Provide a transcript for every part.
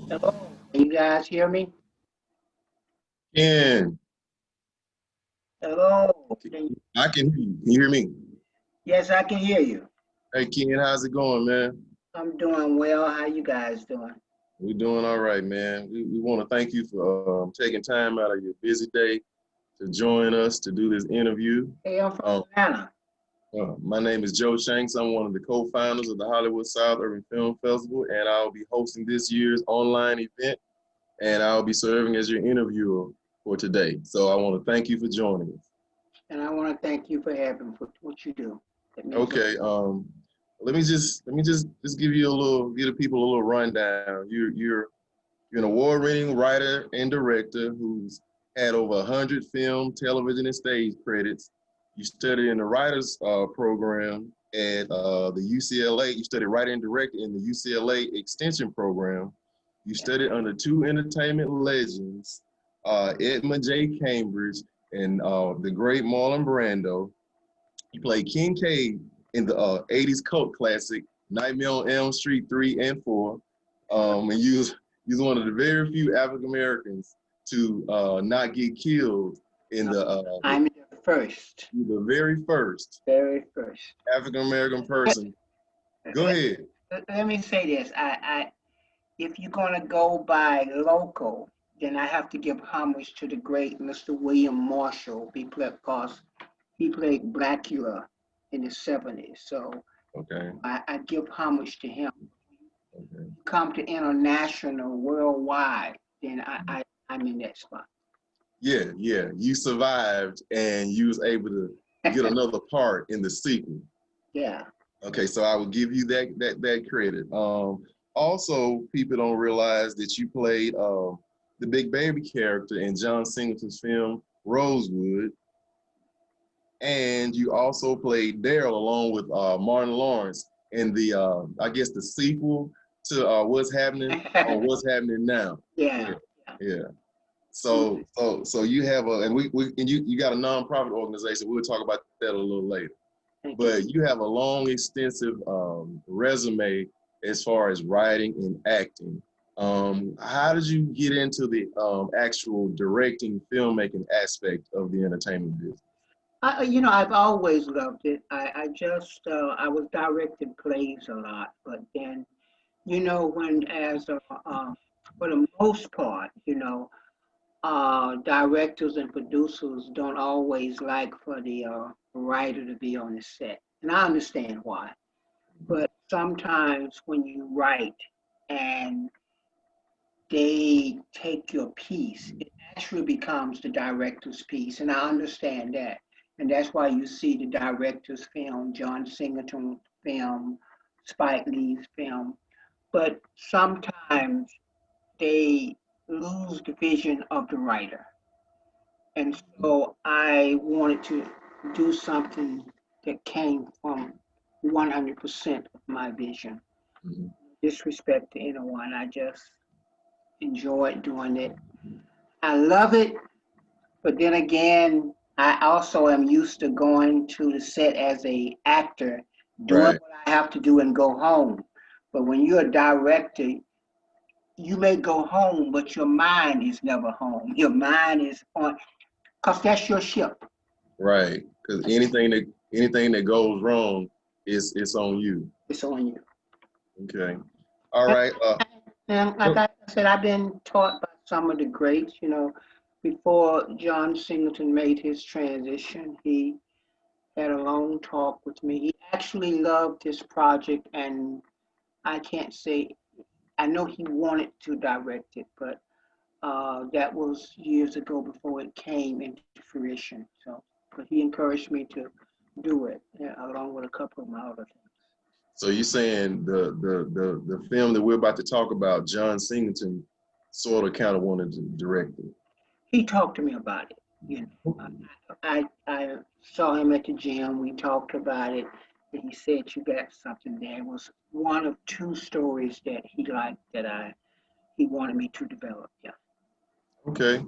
Hello, can you guys hear me? Ken, Hello. Can you- I can hear you. Can you hear me? Yes, I can hear you. Hey, Ken, how's it going, man? I'm doing well. How you guys doing? We're doing all right, man. We want to thank you for taking time out of your busy day to join us to do this interview. Hey, I'm from Um, Atlanta. my name is Joe Shanks. I'm one of the co-founders of the Hollywood South Urban Film Festival, and I'll be hosting this year's online event, and I'll be serving as your interviewer for today. So I want to thank you for joining us. And I want to thank you for having for what you do. It means a lot. Okay. Let me just give you a little, give the people a little rundown. You're an award-winning writer and director who's had over 100 film, television, and stage credits. You studied in the writers program at the UCLA. You studied writing and directing in the UCLA Extension program. You studied under two entertainment legends, Edmund J. Cambridge and the great Marlon Brando. He played Kincaid in the 80s cult classic Nightmare on Elm Street 3 and 4. And you was one of the very few African Americans to not get killed in I'm the first. the very first Very first. African American person. Go Let, ahead. let me say this. If you're gonna go by local, then I have to give homage to the great Mr. William Marshall because he played Blackula in the 70s. So Okay. I give homage to him. Okay. Come to international, worldwide, then I'm in that spot. Yeah, yeah. You survived and you was able to get another part in the sequel. Yeah. Okay, so I will give you that credit. Also, people don't realize that you played the Big Baby character in John Singleton's film Rosewood, and you also played Daryl along with Martin Lawrence in the I guess the sequel to What's Happening Now. Yeah. Yeah. So you have a and you got a nonprofit organization. We'll talk about that a little later. Thank you. But you have a long, extensive resume as far as writing and acting. How did you get into the actual directing, filmmaking aspect of the entertainment business? I've always loved it. I was directing plays a lot, but then, when for the most part, directors and producers don't always like for the writer to be on the set. And I understand why. But sometimes when you write and they take your piece, it actually becomes the director's piece. And I understand that. And that's why you see the director's film, John Singleton film, Spike Lee's film. But sometimes they lose the vision of the writer. And so I wanted to do something that came from 100% of my vision. Mhm. Disrespect to anyone. I just enjoyed doing it. I love it, but then again, I also am used to going to the set as a actor, doing Right. what I have to do and go home. But when you're a director, you may go home, but your mind is never home. Your mind is on, because that's your ship. Right. Because anything that goes wrong is it's on you. It's on you. Okay. All right. And like I said, I've been taught by some of the greats, before John Singleton made his transition, he had a long talk with me. He actually loved this project, and I can't say, I know he wanted to direct it, but that was years ago before it came into fruition. So, but he encouraged me to do it, along with a couple of my other things. So you're saying the film that we're about to talk about, John Singleton, sort of kind of wanted to direct it. He talked to me about it. I saw him at the gym. We talked about it, and he said, "You got something there." It was one of two stories that he liked that he wanted me to develop. Yeah. Okay.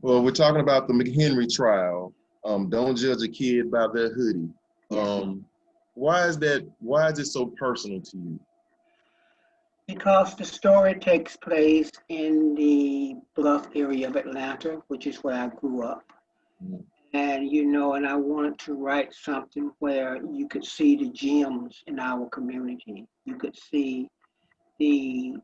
Well, we're talking about the McHENRY trial. Don't judge a kid by their hoodie. Yes. Why is that? Why is it so personal to you? Because the story takes place in the Bluff area of Atlanta, which is where I grew up. Mhm. And and I wanted to write something where you could see the gems in our community. You could see the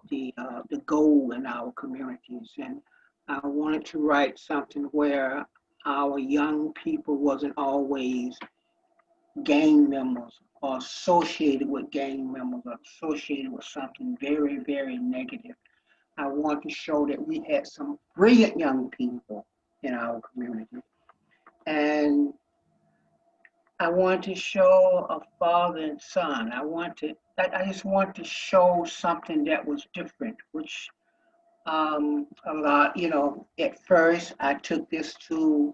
the gold in our communities, and I wanted to write something where our young people wasn't always gang members or associated with gang members or associated with something very, very negative. I want to show that we had some brilliant young people in our community. And I want to show a father and son. I just want to show something that was different, which a lot, at first I took this to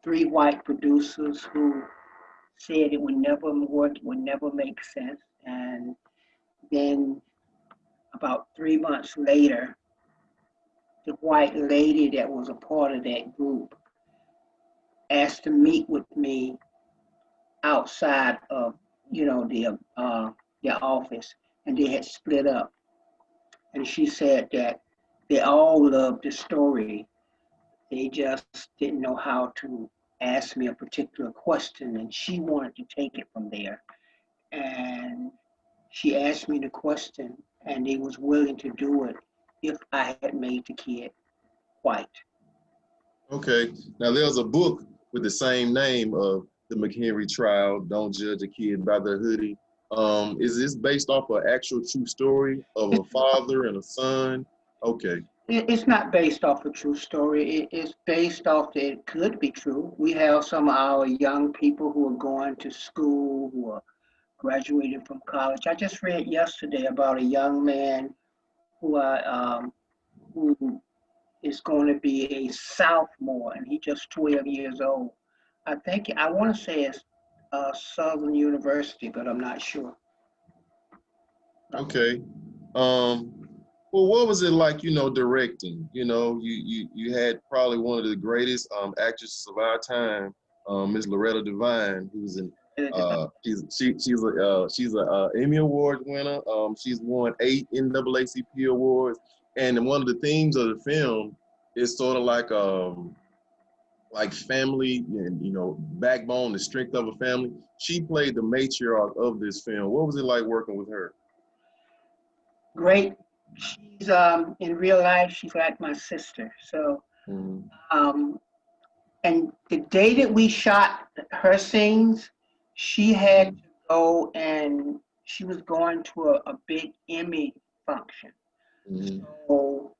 three white producers who said it would never work, it would never make sense. And then about 3 months later, the white lady that was a part of that group asked to meet with me outside of, their office, and they had split up. And she said that they all loved the story. They just didn't know how to ask me a particular question, and she wanted to take it from there. And she asked me the question, and they was willing to do it if I had made the kid white. Okay. Now there's a book with the same name of the McHenry trial. Don't judge a kid by their hoodie. Is this based off an actual true story of a father and a son? Okay. It's not based off a true story. It's based off that it could be true. We have some of our young people who are going to school, who are graduating from college. I just read yesterday about a young man who is going to be a sophomore, and he's just 12 years old. I want to say it's Southern University, but I'm not sure. Okay. Um, well, what was it like, directing? You had probably one of the greatest actresses of our time, Miss Loretta Devine, who's an she's a Emmy Award winner. She's won 8 NAACP awards, and one of the themes of the film is sort of like family and backbone, the strength of a family. She played the matriarch of this film. What was it like working with her? Great. She's in real life, she's like my sister. So Mhm. um, and the day that we shot her scenes, she had to go and she was going to a big Emmy function. Mhm. So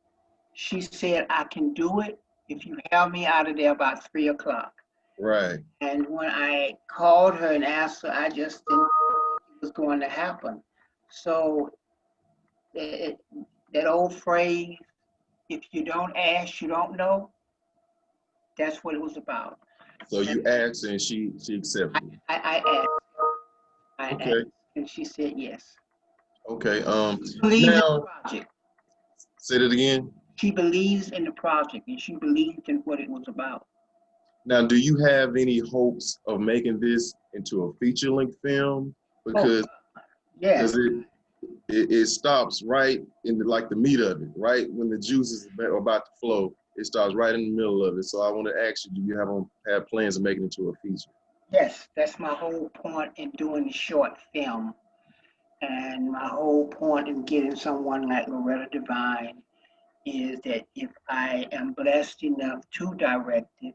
she said, I can do it if you have me out of there about 3 o'clock. Right. And when I called her and asked her, I just didn't think it was going to happen. So it, that old phrase, if you don't ask, you don't know, that's what it was about. So And you asked and she accepted. I asked, I asked, Okay. and she said yes. Okay. She believed in the Now project. say that again. She believes in the project, and she believed in what it was about. Now, do you have any hopes of making this into a feature-length film? Oh, Because yes. it stops right in the meat of it, right when the juice is about to flow. It starts right in the middle of it. So I want to ask you, do you have plans of making it into a feature? Yes, that's my whole point in doing the short film. And my whole point in getting someone like Loretta Devine is that if I am blessed enough to direct it,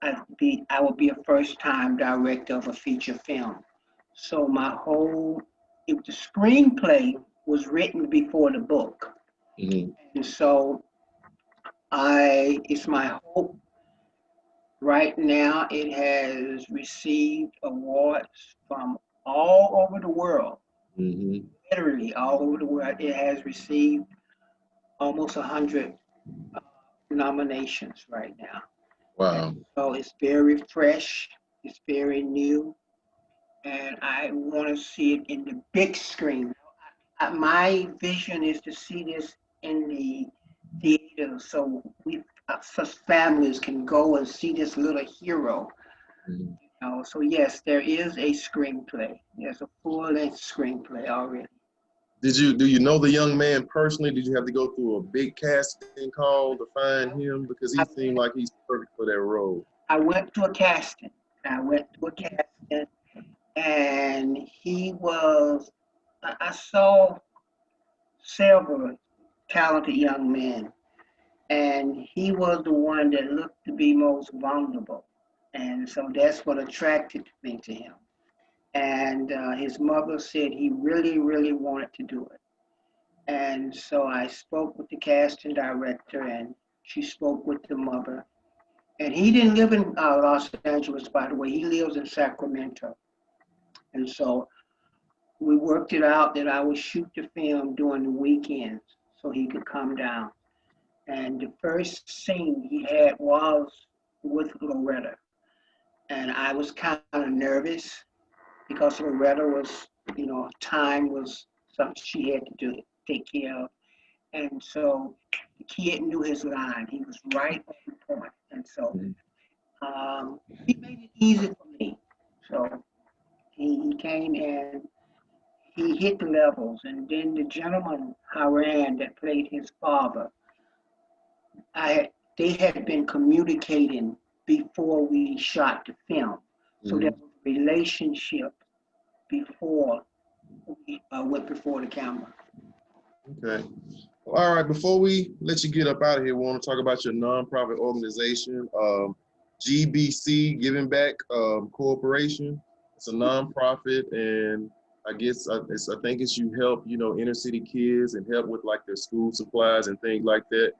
I will be a first time director of a feature film. So if the screenplay was written before the book, Mhm. and so it's my hope. Right now, it has received awards from all over the world, Mhm. literally all over the world. It has received almost 100 uh, nominations right now. And Wow. so it's very fresh, it's very new, and I want to see it in the big screen. My vision is to see this in the theater so such families can go and see this little hero. Mhm. So yes, there is a screenplay. There's a full-length screenplay already. Do you know the young man personally? Did you have to go through a big casting call to find him? Because he I, seemed like he's perfect for that role. I went to a casting. I went to a casting, and he was. I saw several talented young men, and he was the one that looked to be most vulnerable, and so that's what attracted me to him. And his mother said he really, really wanted to do it. And so I spoke with the casting director, and she spoke with the mother. And he didn't live in Los Angeles, by the way. He lives in Sacramento. And so we worked it out that I would shoot the film during the weekends so he could come down. And the first scene he had was with Loretta. And I was kind of nervous because Loretta was, time was something she had to do, take care of. And so the kid knew his line. He was right on point. And so he made it easy for me. So he came and he hit the levels. And then the gentleman, Haran, that played his father, I had, they had been communicating before we shot the film. So there was a relationship before we went before the camera. Okay. All right. Before we let you get up out of here, we want to talk about your nonprofit organization, GBC Giving Back Corporation. It's a nonprofit, and I guess I think it's you help inner city kids and help with like their school supplies and things like that.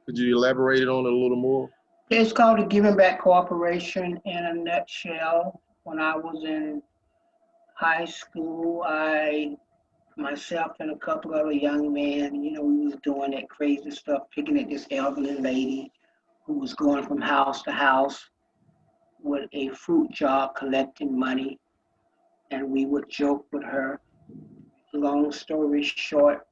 Could you elaborate on it a little more? It's called the Giving Back Corporation in a nutshell. When I was in high school, myself and a couple other young men, we was doing that crazy stuff, picking at this elderly lady who was going from house to house with a fruit jar collecting money, and we would joke with her. Long story short,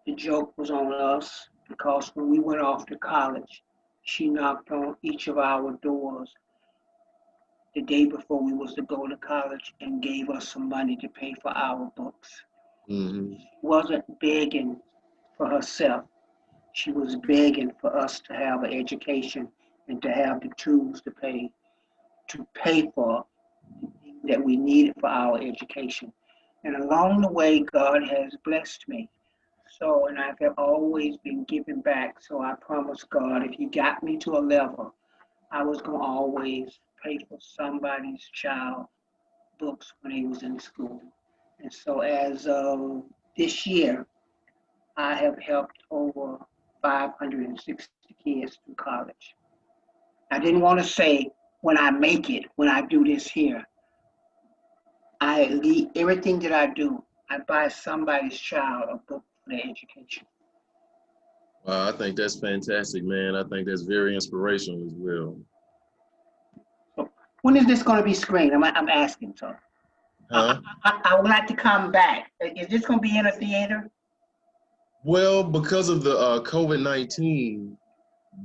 the joke was on us because when we went off to college, she knocked on each of our doors the day before we was to go to college and gave us some money to pay for our books. Mm-hmm. She wasn't begging for herself. She was begging for us to have an education and to have the tools to pay for that we needed for our education. And along the way, God has blessed me. So, and I have always been giving back. So I promised God, if He got me to a level, I was going to always pay for somebody's child books when he was in school. And so as of this year, I have helped over 560 kids through college. I didn't want to say when I make it, when I do this here, I leave everything that I do, I buy somebody's child a book for their education. Wow, I think that's fantastic, man. I think that's very inspirational as well. So when is this going to be screened? I'm asking. So Huh? I would like to come back. Is this going to be in a theater? Well, because of the COVID-19,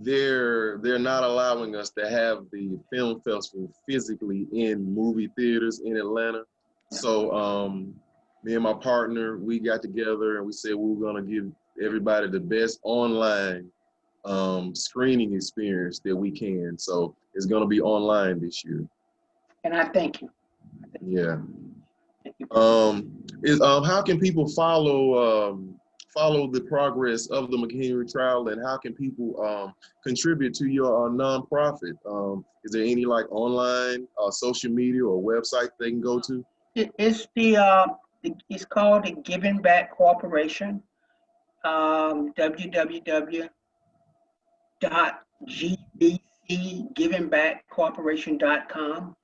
they're not allowing us to have the film festival physically in movie theaters in Atlanta. So me and my partner, we got together and we said we were gonna give everybody the best online screening experience that we can. So it's gonna be online this year. And I thank you. Yeah. Thank you. Is how can people follow the progress of the McHenry trial, and how can people contribute to your nonprofit? Is there any like online social media or website they can go to? It's called the Giving Back Corporation. www.gbcgivingbackcorporation.com,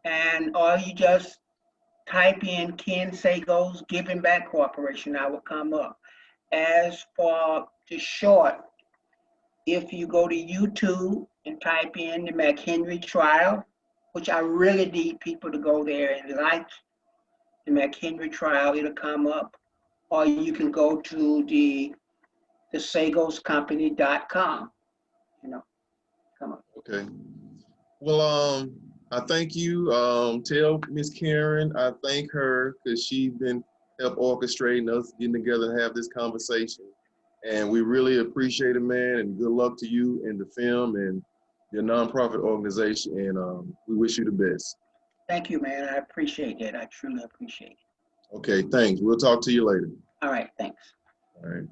and or you just type in Ken Sago's Giving Back Corporation, I will come up. As for the short, if you go to YouTube and type in the McHenry trial, which I really need people to go there and like the McHenry trial, it'll come up. Or you can go to the sagoscompany.com, come up. Okay. Well, I thank you. Tell Miss Karen I thank her because she's been help orchestrating us getting together and have this conversation. And we really appreciate it, man. And good luck to you and the film and your nonprofit organization. And we wish you the best. Thank you, man. I appreciate that. I truly appreciate it. Okay, thanks. We'll talk to you later. All right, thanks. All right.